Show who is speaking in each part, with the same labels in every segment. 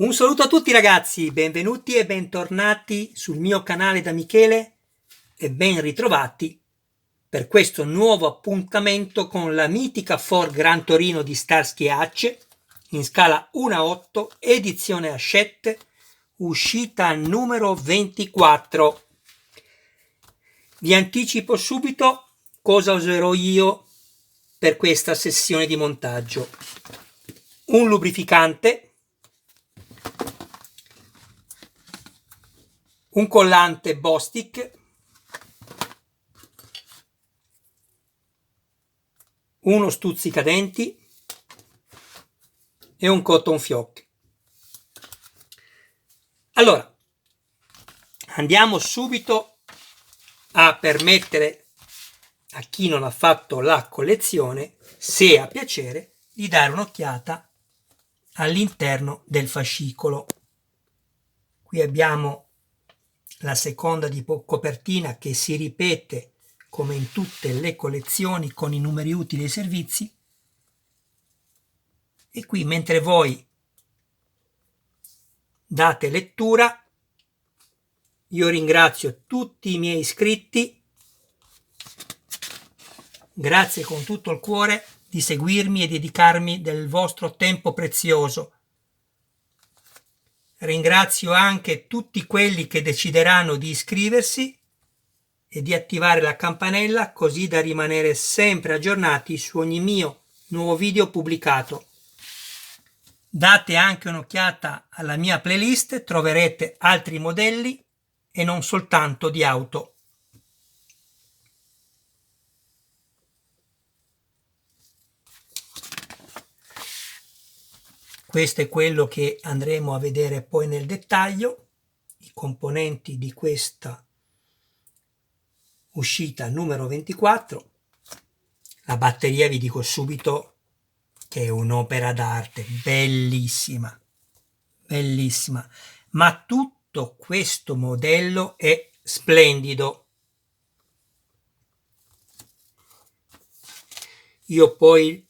Speaker 1: Un saluto a tutti ragazzi, benvenuti e bentornati sul mio canale da Michele e ben ritrovati per questo nuovo appuntamento con la mitica Ford Gran Torino di Starsky Hutch in scala 1:8, edizione Hachette, uscita numero 24. Vi anticipo subito cosa userò io per questa sessione di montaggio. Un lubrificante, un collante Bostik, uno stuzzicadenti e un cotton fioc. Allora, andiamo subito a permettere a chi non ha fatto la collezione, se ha piacere, di dare un'occhiata all'interno del fascicolo. Qui abbiamo la seconda di copertina che si ripete come in tutte le collezioni con i numeri utili e servizi, e qui mentre voi date lettura io ringrazio tutti i miei iscritti, grazie con tutto il cuore di seguirmi e dedicarmi del vostro tempo prezioso. Ringrazio anche tutti quelli che decideranno di iscriversi e di attivare la campanella così da rimanere sempre aggiornati su ogni mio nuovo video pubblicato. Date anche un'occhiata alla mia playlist, troverete altri modelli e non soltanto di auto. Questo è quello che andremo a vedere poi nel dettaglio, i componenti di questa uscita numero 24. La batteria vi dico subito che è un'opera d'arte, bellissima, bellissima, ma tutto questo modello è splendido. Io poi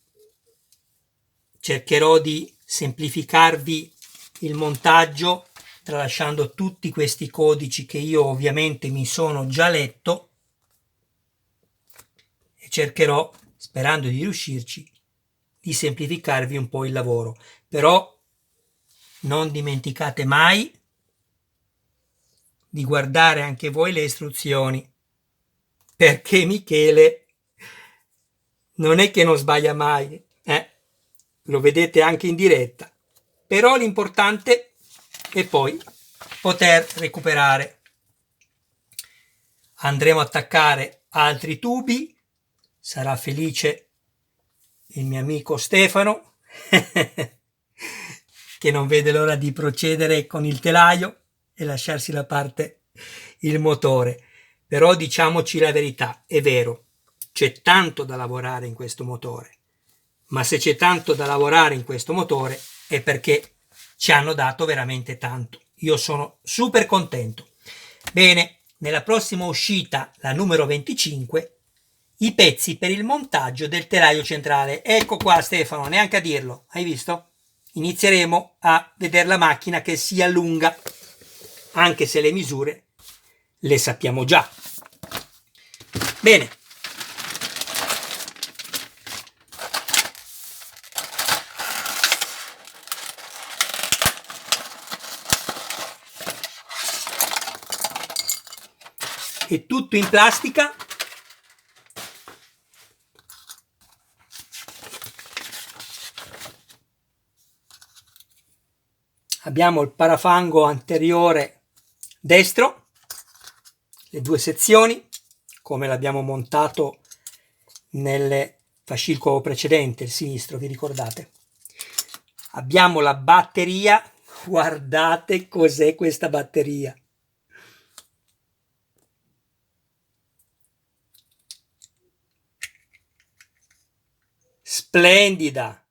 Speaker 1: cercherò di semplificarvi il montaggio tralasciando tutti questi codici che io ovviamente mi sono già letto, e cercherò, sperando di riuscirci, di semplificarvi un po' il lavoro. Però non dimenticate mai di guardare anche voi le istruzioni, perché Michele non è che non sbaglia mai, lo vedete anche in diretta. Però l'importante è poi poter recuperare. Andremo ad attaccare altri tubi, sarà felice il mio amico Stefano che non vede l'ora di procedere con il telaio e lasciarsi da parte il motore. Però diciamoci la verità, è vero, c'è tanto da lavorare in questo motore, ma se c'è tanto da lavorare in questo motore è perché ci hanno dato veramente tanto. Io sono super contento. Bene, nella prossima uscita, la numero 25, i pezzi per il montaggio del telaio centrale. Ecco qua Stefano, neanche a dirlo, hai visto? Inizieremo a vedere la macchina che si allunga, anche se le misure le sappiamo già. Bene. È tutto in plastica. Abbiamo il parafango anteriore destro, le due sezioni, come l'abbiamo montato nel fascicolo precedente, il sinistro, vi ricordate? Abbiamo la batteria, guardate cos'è questa batteria. Splendida!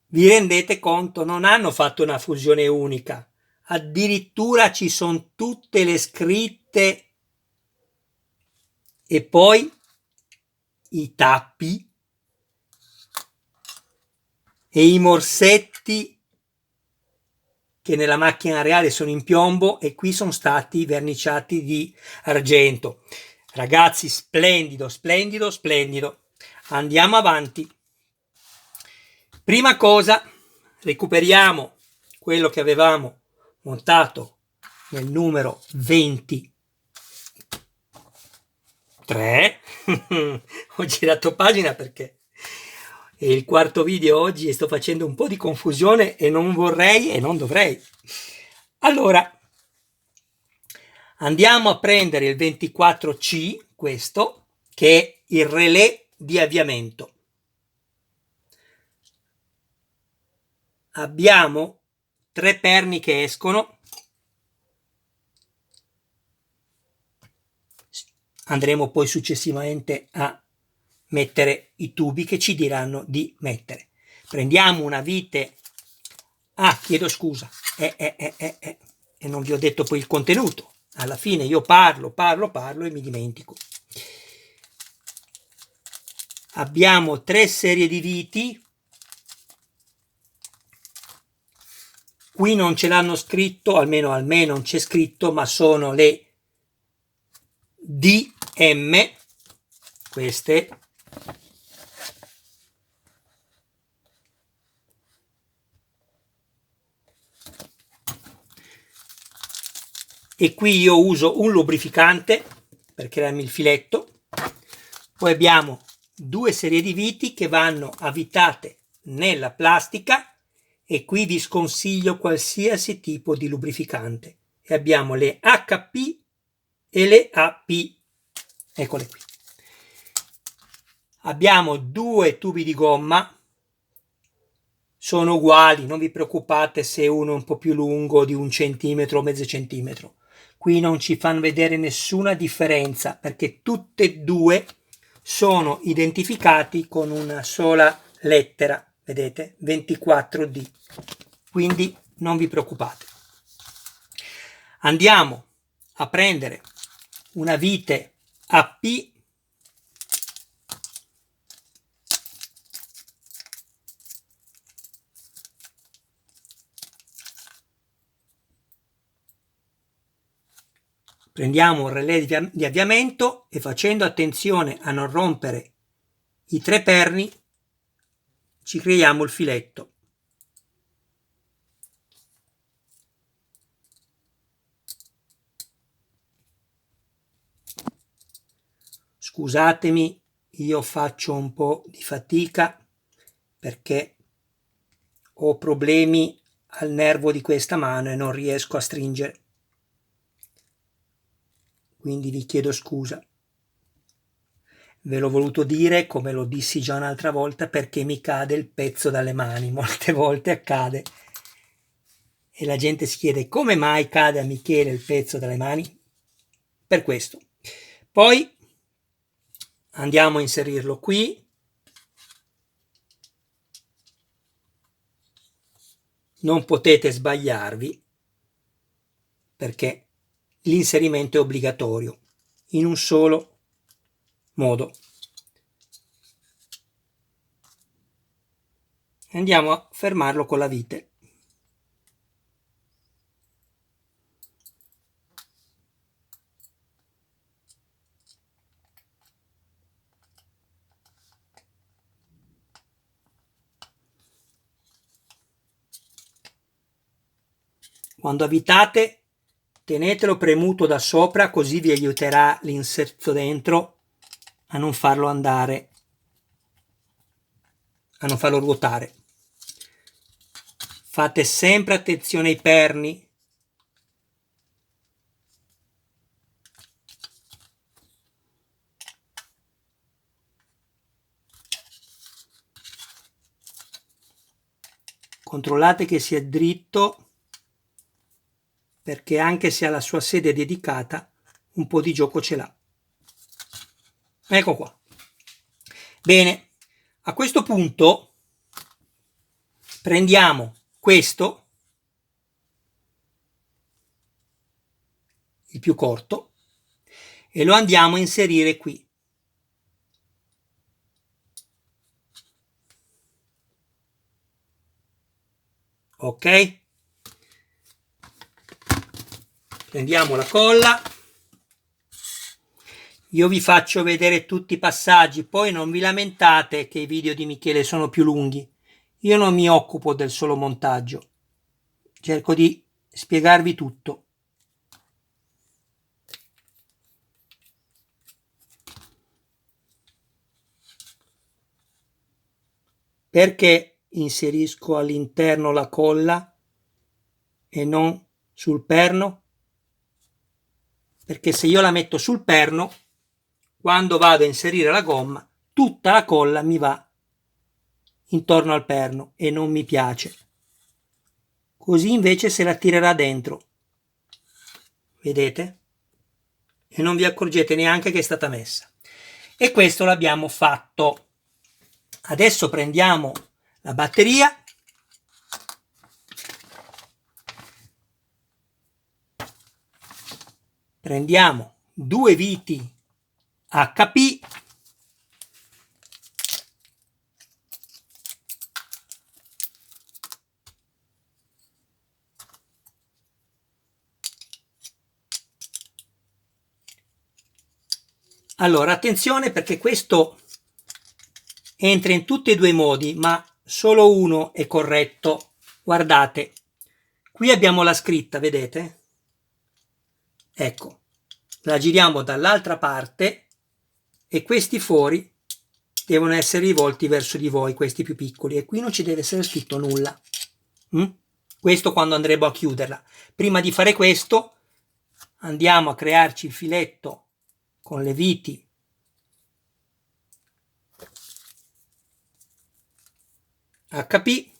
Speaker 1: Vi rendete conto? Non hanno fatto una fusione unica, addirittura ci sono tutte le scritte e poi i tappi e i morsetti che nella macchina reale sono in piombo e qui sono stati verniciati di argento. Ragazzi, splendido, splendido, splendido. Andiamo avanti. Prima cosa, recuperiamo quello che avevamo montato nel numero 23. Ho girato pagina perché è il quarto video oggi e sto facendo un po' di confusione e non vorrei e non dovrei. Allora, andiamo a prendere il 24C, questo, che è il relè di avviamento. Abbiamo 3 perni che escono. Andremo poi successivamente a mettere i tubi che ci diranno di mettere. Prendiamo una vite. Chiedo scusa. E non vi ho detto poi il contenuto. Alla fine io parlo e mi dimentico. Abbiamo 3 serie di viti. Qui non ce l'hanno scritto, almeno a me non c'è scritto, ma sono le DM, queste. E qui io uso un lubrificante per crearmi il filetto. Poi abbiamo 2 serie di viti che vanno avvitate nella plastica e qui vi sconsiglio qualsiasi tipo di lubrificante. E abbiamo le HP e le AP. Eccole qui. Abbiamo 2 tubi di gomma. Sono uguali, non vi preoccupate se uno è un po' più lungo di 1 centimetro o mezzo centimetro. Qui non ci fanno vedere nessuna differenza perché tutte e 2 sono identificati con una sola lettera, vedete? 24D. Quindi non vi preoccupate. Andiamo a prendere una vite AP. Prendiamo un relè di avviamento e facendo attenzione a non rompere i 3 perni ci creiamo il filetto. Scusatemi, io faccio un po' di fatica perché ho problemi al nervo di questa mano e non riesco a stringere. Quindi vi chiedo scusa. Ve l'ho voluto dire, come lo dissi già un'altra volta, perché mi cade il pezzo dalle mani. Molte volte accade. E la gente si chiede come mai cade a Michele il pezzo dalle mani? Per questo. Poi andiamo a inserirlo qui. Non potete sbagliarvi perché l'inserimento è obbligatorio in un solo modo. Andiamo a fermarlo con la vite. Quando avvitate tenetelo premuto da sopra, così vi aiuterà l'inserto dentro a non farlo andare, a non farlo ruotare. Fate sempre attenzione ai perni. Controllate che sia dritto, perché anche se ha la sua sede dedicata, un po' di gioco ce l'ha. Ecco qua. Bene, a questo punto prendiamo questo, il più corto, e lo andiamo a inserire qui. Ok? Prendiamo la colla. Io vi faccio vedere tutti i passaggi, poi non vi lamentate che i video di Michele sono più lunghi. Io non mi occupo del solo montaggio, cerco di spiegarvi tutto. Perché inserisco all'interno la colla e non sul perno? Perché se io la metto sul perno, quando vado a inserire la gomma, tutta la colla mi va intorno al perno e non mi piace. Così invece se la tirerà dentro. Vedete? E non vi accorgete neanche che è stata messa. E questo l'abbiamo fatto. Adesso prendiamo la batteria. Prendiamo 2 viti HP. Allora, attenzione perché questo entra in tutti e due i modi, ma solo uno è corretto. Guardate, qui abbiamo la scritta, vedete? Ecco, la giriamo dall'altra parte e questi fori devono essere rivolti verso di voi, questi più piccoli, e qui non ci deve essere scritto nulla. Questo quando andremo a chiuderla. Prima di fare questo andiamo a crearci il filetto con le viti HP.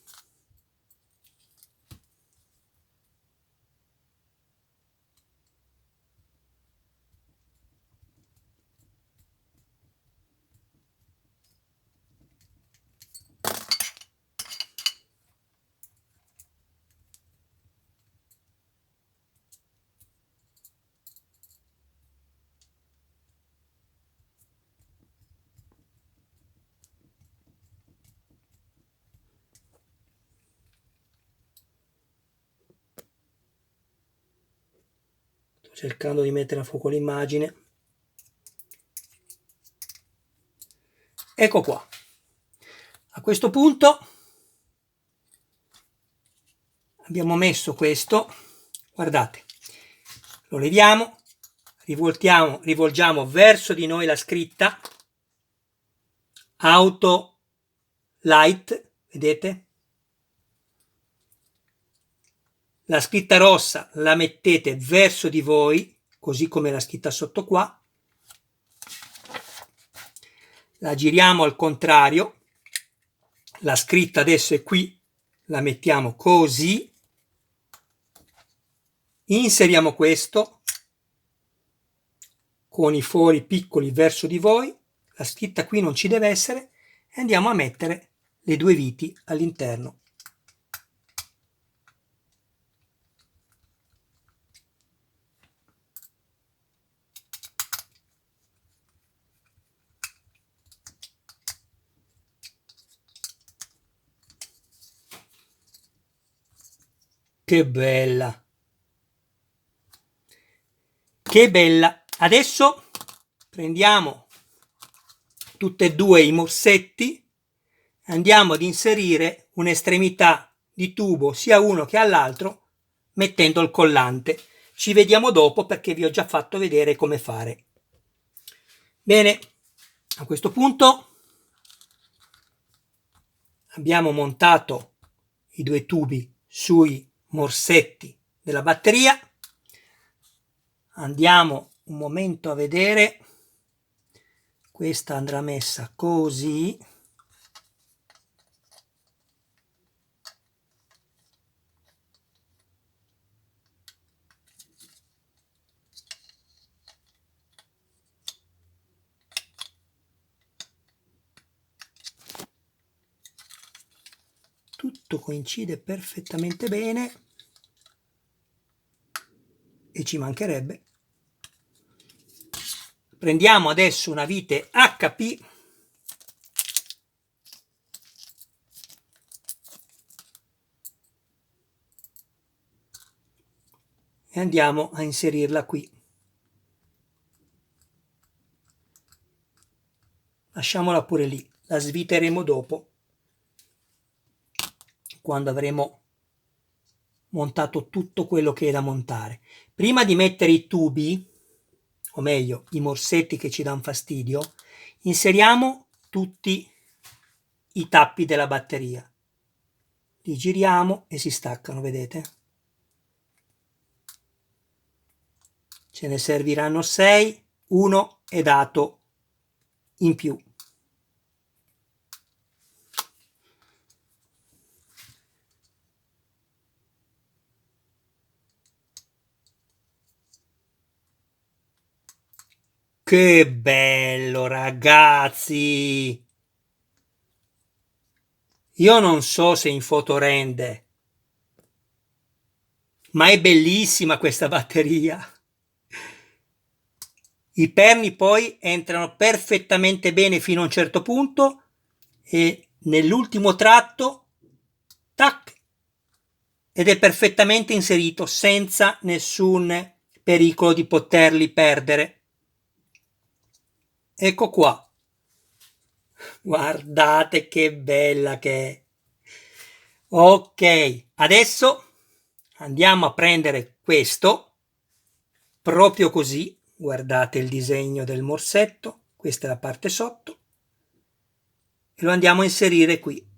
Speaker 1: Sto cercando di mettere a fuoco l'immagine. Ecco qua. A questo punto abbiamo messo questo, guardate, lo leviamo, rivolgiamo verso di noi la scritta Auto Light, vedete? La scritta rossa la mettete verso di voi, così come la scritta sotto qua. La giriamo al contrario. La scritta adesso è qui, la mettiamo così. Inseriamo questo con i fori piccoli verso di voi. La scritta qui non ci deve essere e andiamo a mettere le 2 viti all'interno. Che bella! Che bella! Adesso prendiamo tutti e 2 i morsetti, andiamo ad inserire un'estremità di tubo sia uno che all'altro mettendo il collante. Ci vediamo dopo perché vi ho già fatto vedere come fare. Bene, a questo punto abbiamo montato i 2 tubi sui morsetti della batteria. Andiamo un momento a vedere. Questa andrà messa così. Tutto coincide perfettamente bene e ci mancherebbe. Prendiamo adesso una vite HP e andiamo a inserirla qui. Lasciamola pure lì, la sviteremo dopo, quando avremo montato tutto quello che è da montare. Prima di mettere i tubi, o meglio i morsetti che ci danno fastidio, inseriamo tutti i tappi della batteria. Li giriamo e si staccano, vedete? Ce ne serviranno 6, uno è dato in più. Che bello, ragazzi! Io non so se in foto rende, ma è bellissima questa batteria. I perni poi entrano perfettamente bene fino a un certo punto e nell'ultimo tratto, tac, ed è perfettamente inserito senza nessun pericolo di poterli perdere. Ecco qua. Guardate che bella che è. Ok, adesso andiamo a prendere questo, proprio così, guardate il disegno del morsetto, questa è la parte sotto, e lo andiamo a inserire qui.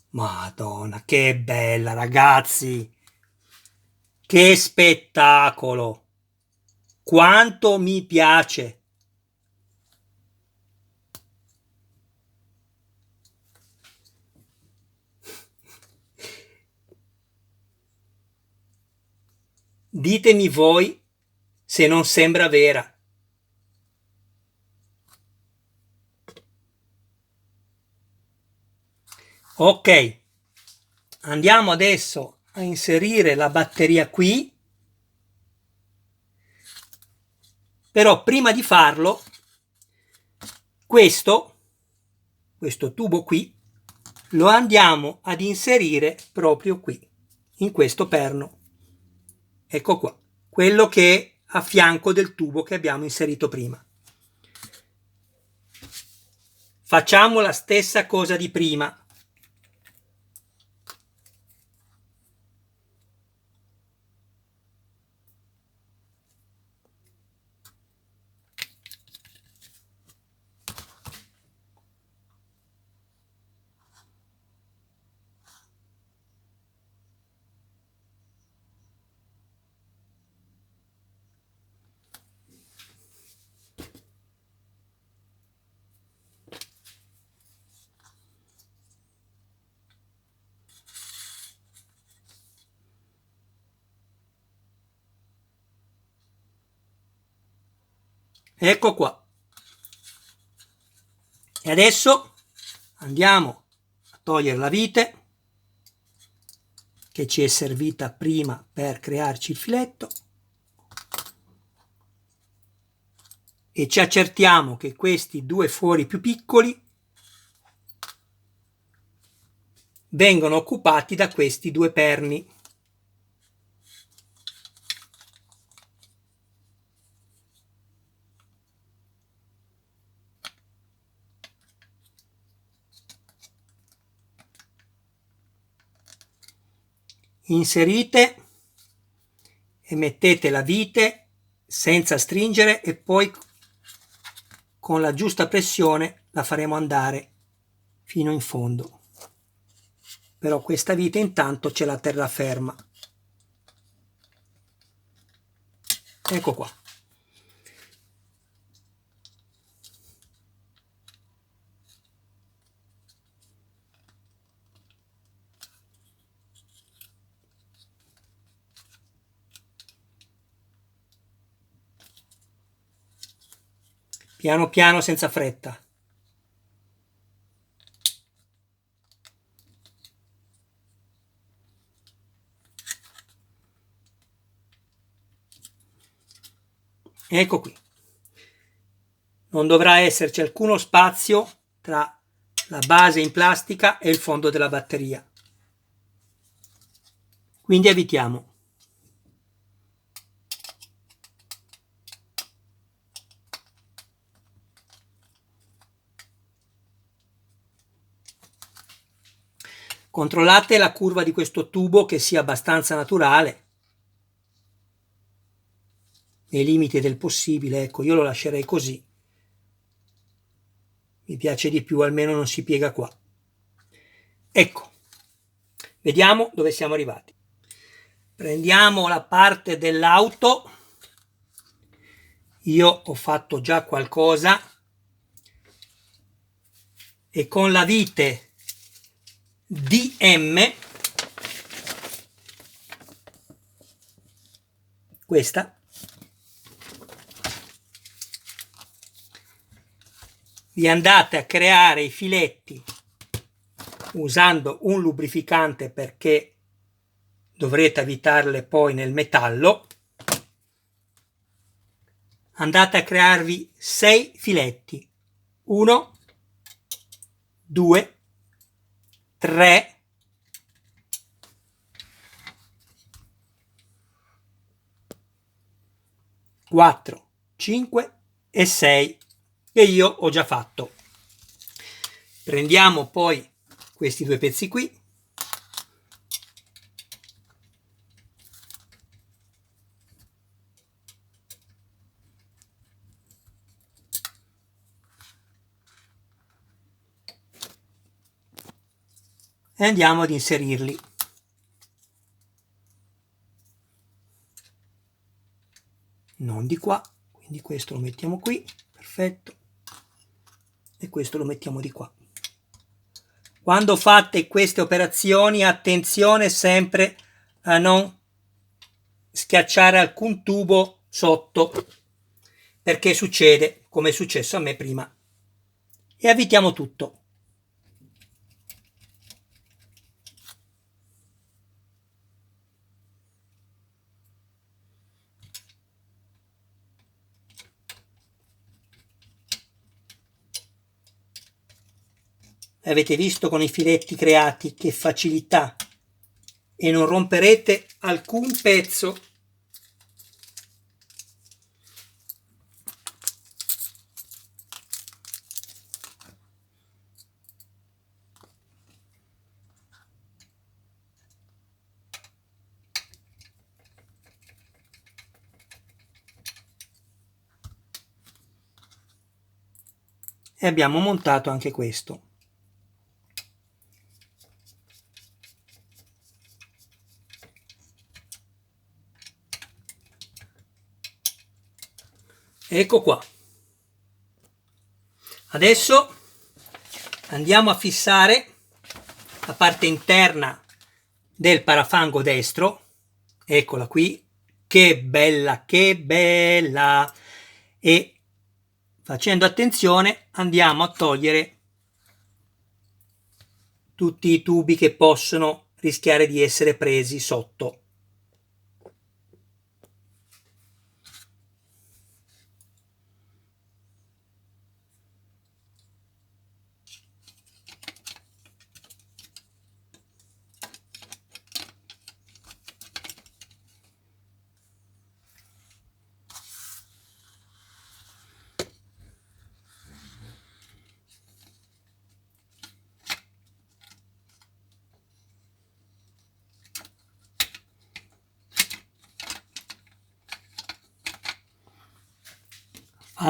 Speaker 1: Madonna, che bella, ragazzi! Che spettacolo! Quanto mi piace! Ditemi voi se non sembra vera. Ok, andiamo adesso a inserire la batteria qui, però prima di farlo questo tubo qui lo andiamo ad inserire proprio qui, in questo perno. Ecco qua, quello che è a fianco del tubo che abbiamo inserito prima. Facciamo la stessa cosa di prima. Ecco qua. E adesso andiamo a togliere la vite che ci è servita prima per crearci il filetto e ci accertiamo che questi due fori più piccoli vengono occupati da questi due perni. Inserite e mettete la vite senza stringere e poi con la giusta pressione la faremo andare fino in fondo. Però questa vite intanto ce la terrà ferma. Ecco qua. Piano piano senza fretta. Ecco qui. Non dovrà esserci alcuno spazio tra la base in plastica e il fondo della batteria. Quindi evitiamo. Controllate la curva di questo tubo che sia abbastanza naturale, nei limiti del possibile. Ecco, io lo lascerei così. Mi piace di più, almeno non si piega qua. Ecco, vediamo dove siamo arrivati. Prendiamo la parte dell'auto. Io ho fatto già qualcosa e con la vite DM, questa, vi andate a creare i filetti usando un lubrificante, perché dovrete avvitarle poi nel metallo. Andate a crearvi 6 filetti. 1, 2, 3, 4, 5 e 6 che io ho già fatto. Prendiamo poi questi due pezzi qui, e andiamo ad inserirli. Non di qua, quindi questo lo mettiamo qui, perfetto, e questo lo mettiamo di qua. Quando fate queste operazioni, attenzione sempre a non schiacciare alcun tubo sotto, perché succede come è successo a me prima. E avvitiamo tutto. Avete visto con i filetti creati che facilità, e non romperete alcun pezzo. E abbiamo montato anche questo. Ecco qua. Adesso andiamo a fissare la parte interna del parafango destro. Eccola qui. Che bella, che bella! E facendo attenzione andiamo a togliere tutti i tubi che possono rischiare di essere presi sotto.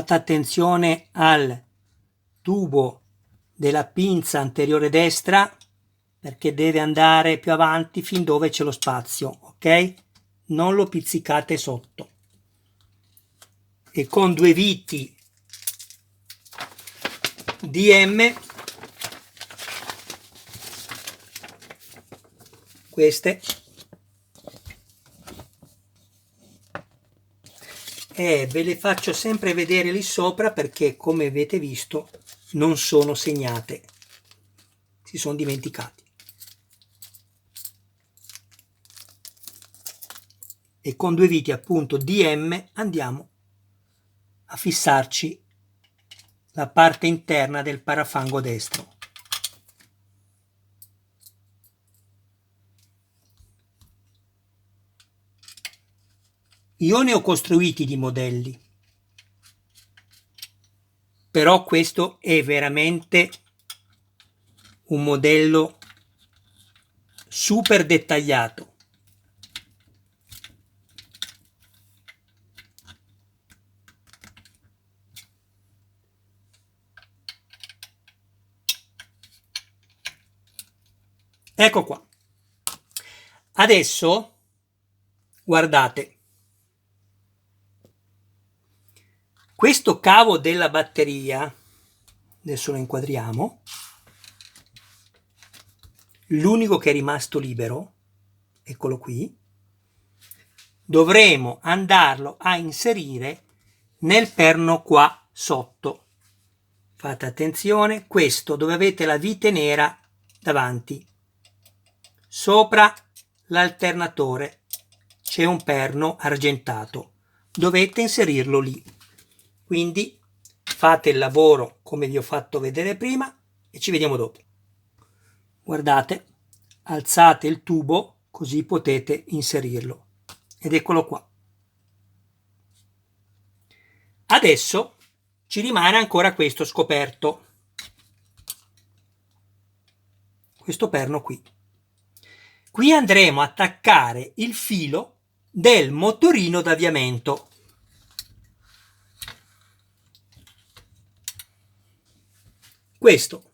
Speaker 1: Fate attenzione al tubo della pinza anteriore destra, perché deve andare più avanti fin dove c'è lo spazio, ok? Non lo pizzicate sotto. E con due viti DM, queste, e ve le faccio sempre vedere lì sopra, perché come avete visto non sono segnate, si sono dimenticati. E con due viti appunto DM andiamo a fissarci la parte interna del parafango destro. Io ne ho costruiti di modelli, però questo è veramente un modello super dettagliato. Ecco qua. Adesso guardate, questo cavo della batteria, adesso lo inquadriamo, l'unico che è rimasto libero, eccolo qui, dovremo andarlo a inserire nel perno qua sotto. Fate attenzione, questo dove avete la vite nera davanti. Sopra l'alternatore c'è un perno argentato, dovete inserirlo lì. Quindi fate il lavoro come vi ho fatto vedere prima e ci vediamo dopo. Guardate, alzate il tubo così potete inserirlo. Ed eccolo qua. Adesso ci rimane ancora questo scoperto. Questo perno qui. Qui andremo a attaccare il filo del motorino d'avviamento. Questo.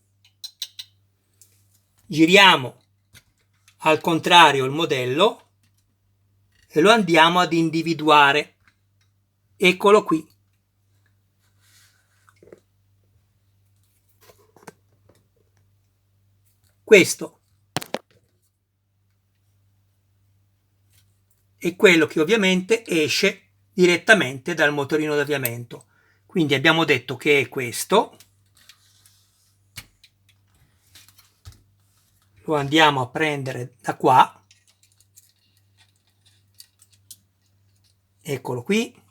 Speaker 1: Giriamo al contrario il modello e lo andiamo ad individuare. Eccolo qui. Questo è quello che ovviamente esce direttamente dal motorino d'avviamento. Quindi abbiamo detto che è questo. Lo andiamo a prendere da qua. Eccolo qui.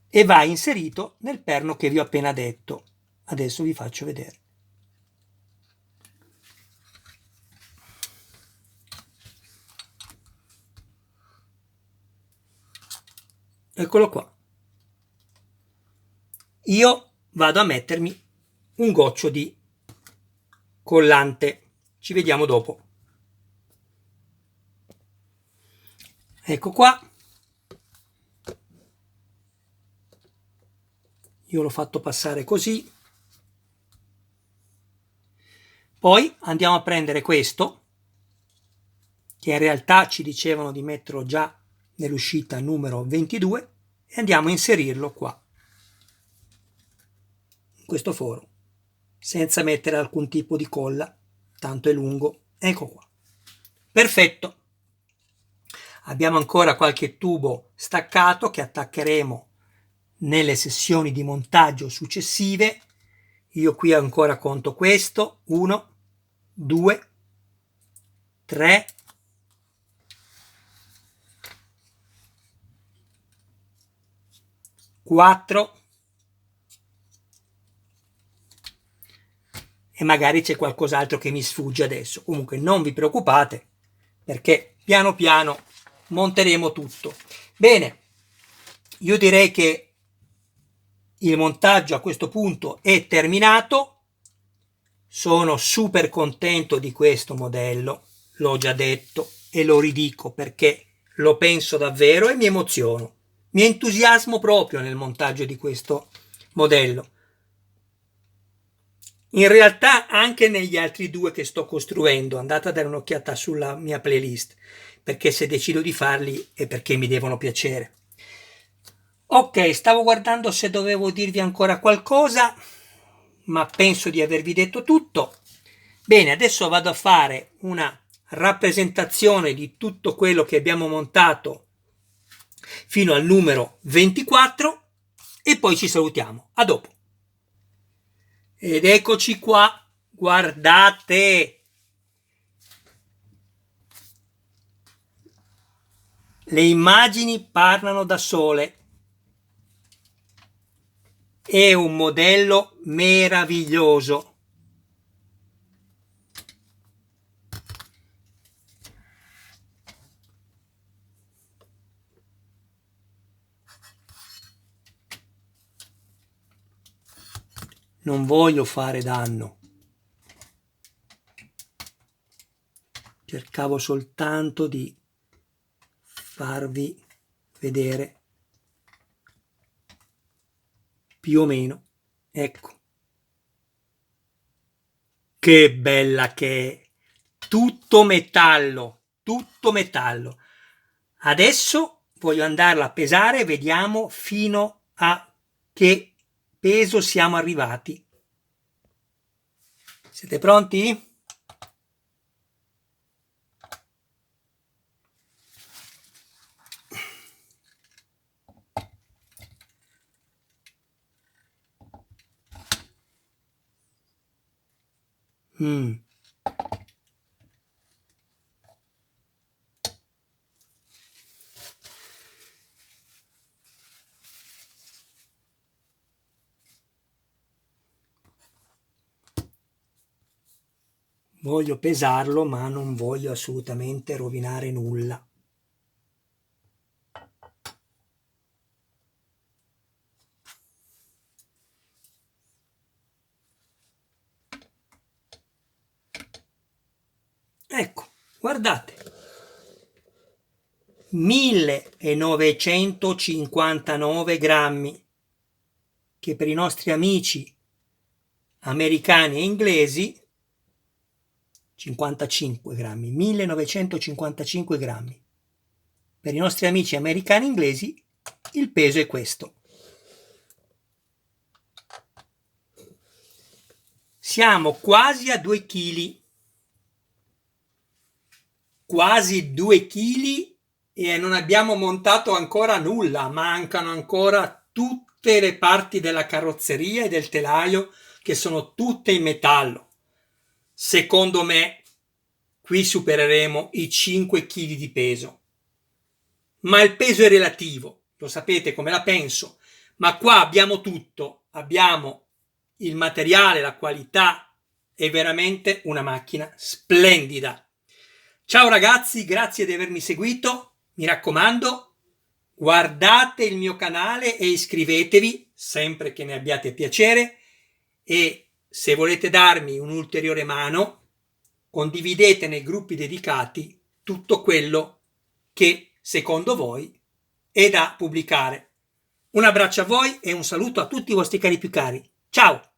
Speaker 1: E va inserito nel perno che vi ho appena detto. Adesso vi faccio vedere. Eccolo qua. Io vado a mettermi un goccio di collante. Ci vediamo dopo. Ecco qua. Io l'ho fatto passare così. Poi andiamo a prendere questo, che in realtà ci dicevano di metterlo già nell'uscita numero 22, e andiamo a inserirlo qua, in questo foro, senza mettere alcun tipo di colla, tanto è lungo. Ecco qua. Perfetto. Abbiamo ancora qualche tubo staccato che attaccheremo nelle sessioni di montaggio successive. Io qui ancora conto questo: 1, 2, 3, 4 e magari c'è qualcos'altro che mi sfugge adesso. Comunque non vi preoccupate, perché piano piano monteremo tutto. Bene, io direi che il montaggio a questo punto è terminato. Sono super contento di questo modello, l'ho già detto e lo ridico perché lo penso davvero e mi emoziono. Mi entusiasmo proprio nel montaggio di questo modello. In realtà anche negli altri due che sto costruendo, andate a dare un'occhiata sulla mia playlist, perché se decido di farli è perché mi devono piacere. Ok, stavo guardando se dovevo dirvi ancora qualcosa, ma penso di avervi detto tutto. Bene, adesso vado a fare una rappresentazione di tutto quello che abbiamo montato fino al numero 24 e poi ci salutiamo. A dopo. Ed eccoci qua, guardate. Le immagini parlano da sole. È un modello meraviglioso. Non voglio fare danno. Cercavo soltanto di farvi vedere più o meno. Ecco. Che bella che è! Tutto metallo, tutto metallo. Adesso voglio andarla a pesare e vediamo fino a che peso siamo arrivati. Siete pronti? Voglio pesarlo, ma non voglio assolutamente rovinare nulla. Ecco, guardate. 1959 grammi, che per i nostri amici americani e inglesi 55 grammi, 1955 grammi. Per i nostri amici americani e inglesi il peso è questo. Siamo quasi a 2 kg. Quasi 2 kg e non abbiamo montato ancora nulla. Mancano ancora tutte le parti della carrozzeria e del telaio che sono tutte in metallo. Secondo me qui supereremo i 5 kg di peso. Ma il peso è relativo, lo sapete come la penso, ma qua abbiamo tutto, abbiamo il materiale, la qualità, è veramente una macchina splendida. Ciao ragazzi, grazie di avermi seguito, mi raccomando, guardate il mio canale e iscrivetevi, sempre che ne abbiate piacere, e se volete darmi un'ulteriore mano, condividete nei gruppi dedicati tutto quello che secondo voi è da pubblicare. Un abbraccio a voi e un saluto a tutti i vostri cari più cari. Ciao!